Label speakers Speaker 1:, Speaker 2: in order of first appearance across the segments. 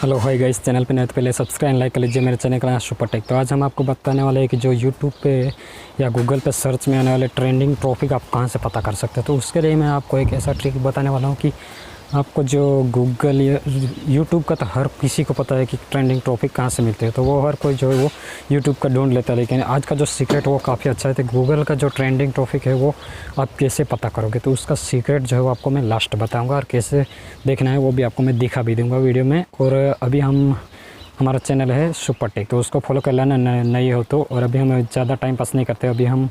Speaker 1: Hello hi guys, channel पे नए तो पहले सब्सक्राइब लाइक कर लीजिए मेरे चैनल का नाम सुपरटेक। तो आज हम आपको बताने वाले हैं कि जो यूट्यूब पे या गूगल पे सर्च में आने वाले ट्रेंडिंग टॉपिक आप कहां से पता कर सकते हैं। तो उसके लिए मैं आपको एक ऐसा ट्रिक बताने वाला हूं कि आपको जो गूगल या यूट्यूब का तो हर किसी को पता है कि ट्रेंडिंग टॉपिक कहाँ से मिलते हैं, तो वो हर कोई जो है वो यूट्यूब का ढूंढ लेता है। लेकिन आज का जो सीक्रेट वो काफ़ी अच्छा है। तो गूगल का जो ट्रेंडिंग टॉपिक है वो आप कैसे पता करोगे, तो उसका सीक्रेट जो है वो आपको मैं लास्ट बताऊंगा, और कैसे देखना है वो भी आपको मैं दिखा भी दूंगा वीडियो में। और अभी हमारा चैनल है सुपरटेक, तो उसको फॉलो कर लेना नए हो तो। और अभी हम ज़्यादा टाइम पास नहीं करते, अभी हम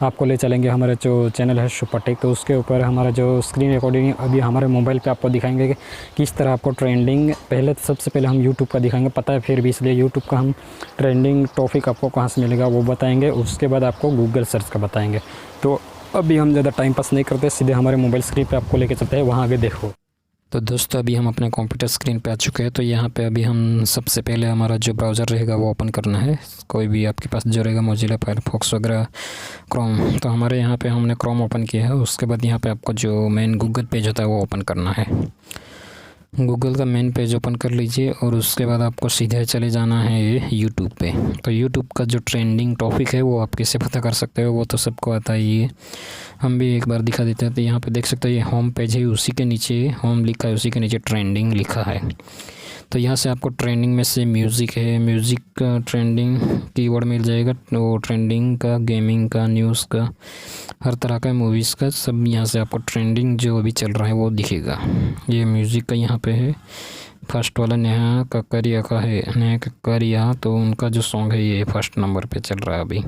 Speaker 1: आपको ले चलेंगे हमारे जो चैनल है सुपरटेक। तो उसके ऊपर हमारा जो स्क्रीन रिकॉर्डिंग अभी हमारे मोबाइल पे आपको दिखाएंगे कि किस तरह आपको ट्रेंडिंग, पहले तो सबसे पहले हम यूट्यूब का दिखाएंगे, पता है फिर भी, इसलिए यूट्यूब का हम ट्रेंडिंग टॉपिक आपको कहाँ से मिलेगा वो बताएँगे। उसके बाद आपको गूगल सर्च का बताएँगे। तो अभी हम ज़्यादा टाइम पास नहीं करते, सीधे हमारे मोबाइल स्क्रीन पर आपको लेके चलते हैं, वहाँ आगे देखो। तो दोस्तों अभी हम अपने कंप्यूटर स्क्रीन पे आ चुके हैं। तो यहाँ पे अभी हम सबसे पहले हमारा जो ब्राउज़र रहेगा वो ओपन करना है। कोई भी आपके पास जो रहेगा, मोजिला फायरफॉक्स वगैरह, क्रोम। तो हमारे यहाँ पे हमने क्रोम ओपन किया है। उसके बाद यहाँ पे आपको जो मेन गूगल पेज होता है वो ओपन करना है। गूगल का मेन पेज ओपन कर लीजिए और उसके बाद आपको सीधे चले जाना है यूट्यूब पे। तो यूट्यूब का जो ट्रेंडिंग टॉपिक है वो आप कैसे पता कर सकते हो, वो तो सबको आता ही है, हम भी एक बार दिखा देते हैं। तो यहाँ पे देख सकते हो ये होम पेज है, उसी के नीचे होम लिखा है, उसी के नीचे ट्रेंडिंग लिखा है। तो यहाँ से आपको ट्रेंडिंग में से म्यूज़िक है, म्यूज़िक का ट्रेंडिंग कीवर्ड मिल जाएगा। तो ट्रेंडिंग का, गेमिंग का, न्यूज़ का, हर तरह का, मूवीज़ का, सब यहाँ से आपको ट्रेंडिंग जो अभी चल रहा है वो दिखेगा। ये म्यूज़िक का यहाँ पे है, फर्स्ट वाला नेहा कक्करिया का है, नेहा कक्करिया। तो उनका जो सॉन्ग है ये फर्स्ट नंबर पे चल रहा है अभी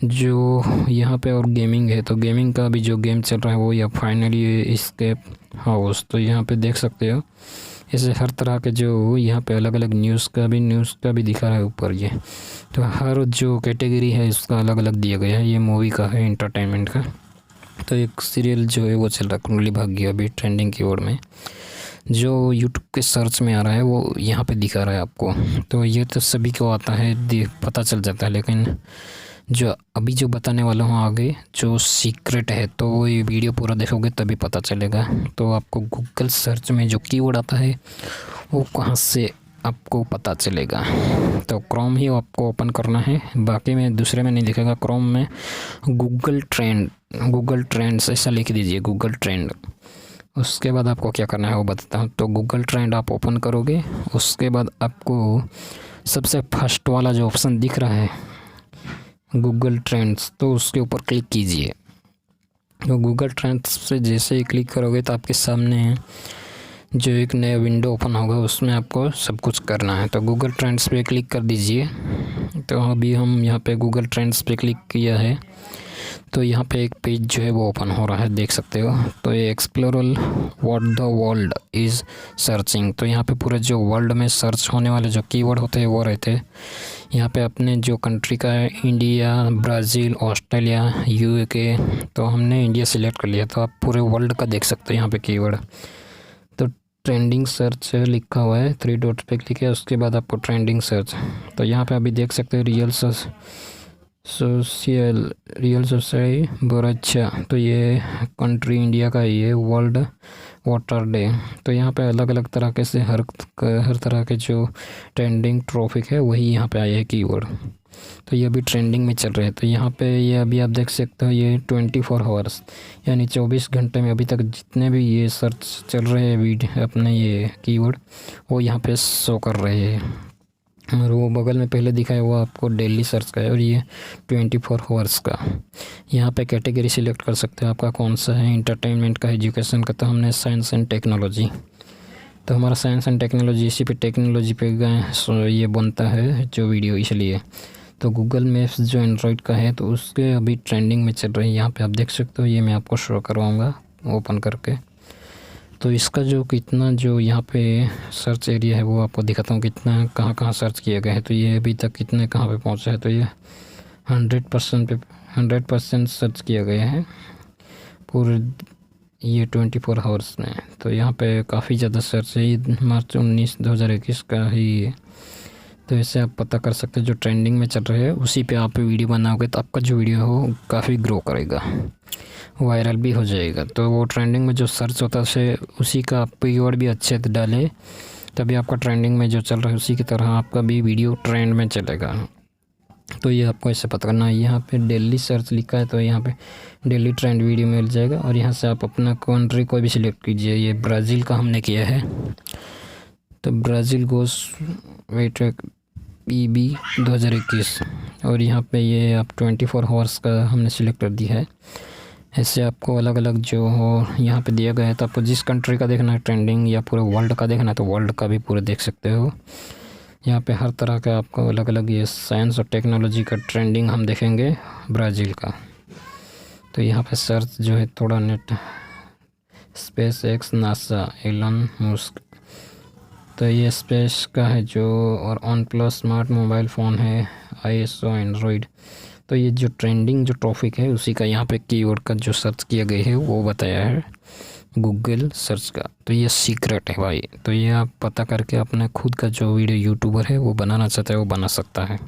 Speaker 1: जो यहाँ पे। और गेमिंग है, तो गेमिंग का भी जो गेम चल रहा है वो या फाइनली एस्केप हाउस। तो यहाँ पे देख सकते हो ऐसे हर तरह के जो यहाँ पे अलग अलग न्यूज़ का भी दिखा रहा है ऊपर ये। तो हर जो कैटेगरी है इसका अलग अलग दिया गया है। ये मूवी का है, एंटरटेनमेंट का। तो एक सीरियल जो है वो चल रहा है, कुंडली भाग्य, अभी ट्रेंडिंग कीवर्ड में जो यूट्यूब के सर्च में आ रहा है वो यहाँ पे दिखा रहा है आपको। तो ये तो सभी को आता है, पता चल जाता है। लेकिन जो अभी जो बताने वाला हूँ आगे जो सीक्रेट है, तो ये वीडियो पूरा देखोगे तभी पता चलेगा। तो आपको गूगल सर्च में जो कीवर्ड आता है वो कहाँ से आपको पता चलेगा। तो क्रोम ही आपको ओपन करना है, बाकी में दूसरे में नहीं दिखेगा। क्रोम में गूगल ट्रेंड्स ऐसा लिख दीजिए, गूगल ट्रेंड। उसके बाद आपको क्या करना है वो बताता हूँ। तो गूगल ट्रेंड आप ओपन करोगे, उसके बाद आपको सबसे फर्स्ट वाला जो ऑप्शन दिख रहा है गूगल ट्रेंड्स, तो उसके ऊपर क्लिक कीजिए। तो गूगल ट्रेंड्स से जैसे ही क्लिक करोगे तो आपके सामने जो एक नया विंडो ओपन होगा, उसमें आपको सब कुछ करना है। तो गूगल ट्रेंड्स पे क्लिक कर दीजिए। तो अभी हम यहाँ पे गूगल ट्रेंड्स पे क्लिक किया है, तो यहाँ पे एक पेज जो है वो ओपन हो रहा है, देख सकते हो। तो ये explore what the world is searching. तो यहाँ पे पूरे जो वर्ल्ड में सर्च होने वाले जो कीवर्ड होते हैं वो रहते हैं। यहाँ पे अपने जो कंट्री का है, इंडिया, ब्राज़ील, ऑस्ट्रेलिया, यूके। तो हमने इंडिया सिलेक्ट कर लिया, तो आप पूरे वर्ल्ड का देख सकते हो यहाँ पे कीवर्ड। तो ट्रेंडिंग सर्च लिखा हुआ है, 3 डॉट पे क्लिक है, उसके बाद आपको ट्रेंडिंग सर्च। तो यहाँ पे अभी देख सकते हो रियल सोसाइटी बहुत अच्छा। तो ये कंट्री इंडिया का ही है, वर्ल्ड वाटर डे। तो यहाँ पे अलग अलग तरह के से हर तरह के जो ट्रेंडिंग टॉपिक है वही यहाँ पे आए हैं कीवर्ड। तो ये अभी ट्रेंडिंग में चल रहे हैं। तो यहाँ पे ये अभी आप देख सकते हो ये 24 आवर्स यानी 24 घंटे में अभी तक जितने भी ये सर्च चल रहे हैं वीडियो अपने ये कीवर्ड वो यहाँ पे शो कर रहे हैं। और वो बगल में पहले दिखा है वो आपको डेली सर्च का है, और ये 24 आवर्स का। यहाँ पे कैटेगरी सिलेक्ट कर सकते हो आपका कौन सा है, एंटरटेनमेंट का, एजुकेशन का। तो हमने साइंस एंड टेक्नोलॉजी, तो हमारा साइंस एंड टेक्नोलॉजी, इसी पे टेक्नोलॉजी पे गए सो ये बनता है जो वीडियो, इसलिए। तो गूगल मैप्स जो एंड्रॉयड का है तो उसके अभी ट्रेंडिंग में चल रही है, यहाँ पे आप देख सकते हो। ये मैं आपको शो करवाऊँगा ओपन करके। तो इसका जो कितना जो यहाँ पे सर्च एरिया है वो आपको दिखाता हूँ, कितना कहाँ कहाँ सर्च किया गया है। तो ये अभी तक कितने कहाँ पे पहुँचा है, तो ये 100% सर्च किया गया है पूरे ये 24 आवर्स में। तो यहाँ पे काफ़ी ज़्यादा सर्च है, ये मार्च 19 2021 का ही है। तो ऐसे आप पता कर सकते हो जो ट्रेंडिंग में चल रहे हैं उसी पे आप वीडियो बनाओगे तो आपका जो वीडियो हो काफ़ी ग्रो करेगा, वायरल भी हो जाएगा। तो वो ट्रेंडिंग में जो सर्च होता है उसी का आप कीवर्ड भी अच्छे से डालें तभी आपका ट्रेंडिंग में जो चल रहा है उसी की तरह आपका भी वीडियो ट्रेंड में चलेगा। तो ये आपको ऐसे पता करना है। यहाँ पे डेली सर्च लिखा है तो यहाँ पे डेली ट्रेंड वीडियो मिल जाएगा और यहाँ से आप अपना कंट्री कोई भी सिलेक्ट कीजिए। ये ब्राज़ील का हमने किया है तो ब्राज़ील गोस वेट PB 2021 और यहाँ पे ये आप 24 आवर्स का हमने सिलेक्ट कर दिया है। ऐसे आपको अलग अलग जो हो यहाँ पे दिया गया है, तो आपको जिस कंट्री का देखना है ट्रेंडिंग या पूरे वर्ल्ड का देखना है तो वर्ल्ड का भी पूरे देख सकते हो। यहाँ पे हर तरह का आपको अलग अलग ये साइंस और टेक्नोलॉजी का ट्रेंडिंग हम देखेंगे ब्राज़ील का। तो यहाँ पे सर्च जो है थोड़ा net space X NASA Elon Musk, तो ये स्पेस का है जो, और OnePlus smart mobile phone है ISO एंड्रॉयड। तो ये जो ट्रेंडिंग जो टॉपिक है उसी का यहाँ पे कीवर्ड का जो सर्च किया गया है वो बताया है गूगल सर्च का। तो ये सीक्रेट है भाई, तो ये आप पता करके अपने खुद का जो वीडियो यूट्यूबर है वो बनाना चाहता है वो बना सकता है।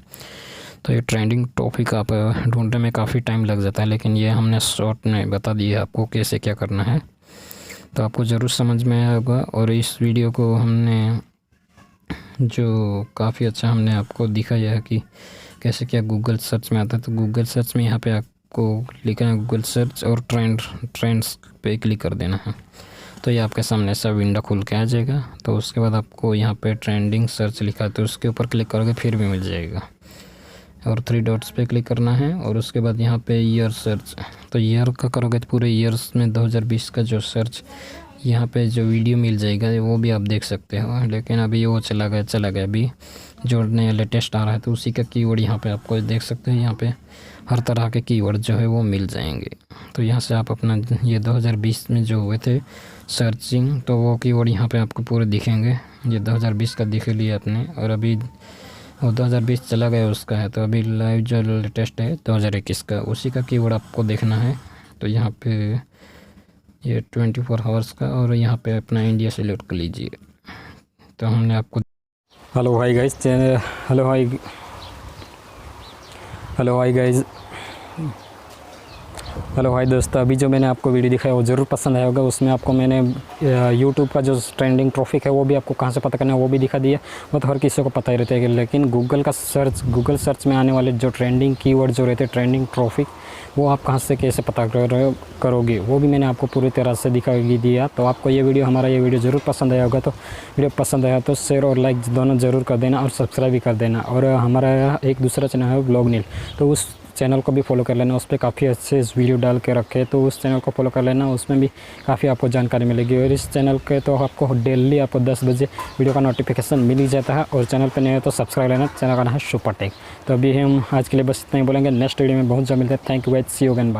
Speaker 1: तो ये ट्रेंडिंग टॉपिक आप ढूंढने में काफ़ी टाइम लग जाता है, लेकिन ये हमने शॉर्ट में बता दिया आपको कैसे क्या करना है, तो आपको ज़रूर समझ में आया होगा। और इस वीडियो को हमने जो काफ़ी अच्छा हमने आपको दिखाया है कि कैसे क्या गूगल सर्च में आता है। तो गूगल सर्च में यहाँ पे आपको लिखना है गूगल सर्च और ट्रेंड्स पे क्लिक कर देना है। तो ये आपके सामने ऐसा विंडो खुल के आ जाएगा। तो उसके बाद आपको यहाँ पे ट्रेंडिंग सर्च लिखा है तो उसके ऊपर क्लिक करोगे फिर भी मिल जाएगा, और 3 डॉट्स पे क्लिक करना है। और उसके बाद यहाँ पे ईयर सर्च, तो ईयर का करोगे तो पूरे ईयर्स में 2020 का जो सर्च यहाँ पे जो वीडियो मिल जाएगा वो भी आप देख सकते हो। लेकिन अभी वो चला गया अभी जो नया लेटेस्ट आ रहा है, तो उसी का कीवर्ड यहाँ पे आपको देख सकते हैं। यहाँ पे हर तरह के कीवर्ड जो है वो मिल जाएंगे। तो यहाँ से आप अपना ये 2020 में जो हुए थे सर्चिंग, तो वो कीवर्ड यहाँ पे आपको पूरे दिखेंगे। ये 2020 का दिख लिया आपने, और अभी वो 2020 चला गया उसका है, तो अभी लाइव जो लेटेस्ट है 2021 का, उसी का कीवर्ड आपको देखना है। तो यहाँ पे ये 24 आवर्स का, और यहाँ पे अपना इंडिया सेलेक्ट कर लीजिए। तो हमने आपको hello hi guys hello hi दोस्तों, अभी जो मैंने आपको वीडियो दिखाया वो ज़रूर पसंद आया होगा। उसमें आपको मैंने यूट्यूब का जो ट्रेंडिंग टॉपिक है वो भी आपको कहाँ से पता करना है वो भी दिखा दिया। वो तो हर किसी को पता ही रहता है, लेकिन गूगल गूगल सर्च में आने वाले जो ट्रेंडिंग कीवर्ड जो रहते हैं ट्रेंडिंग टॉपिक, वो आप कहाँ से कैसे पता करोगे वो भी मैंने आपको पूरी तरह से दिखा दिया। तो आपको हमारा ये वीडियो ज़रूर पसंद आया होगा। तो वीडियो पसंद आया तो शेयर और लाइक दोनों ज़रूर कर देना, और सब्सक्राइब भी कर देना। और हमारा एक दूसरा चैनल है ब्लॉग नील, तो उस चैनल को भी फॉलो कर लेना। उस पर काफ़ी अच्छे वीडियो डाल के रखे, तो उस चैनल को फॉलो कर लेना, उसमें भी काफ़ी आपको जानकारी मिलेगी। और इस चैनल के तो आपको डेली आपको 10 बजे वीडियो का नोटिफिकेशन मिल ही जाता है। और चैनल पे नहीं है तो सब्सक्राइब लेना, चैनल का नाम है सुपरटेक। तो अभी हम आज के लिए बस इतना ही बोलेंगे, नेक्स्ट वीडियो में बहुत जल्द मिलते हैं। Thank you guys, see you again.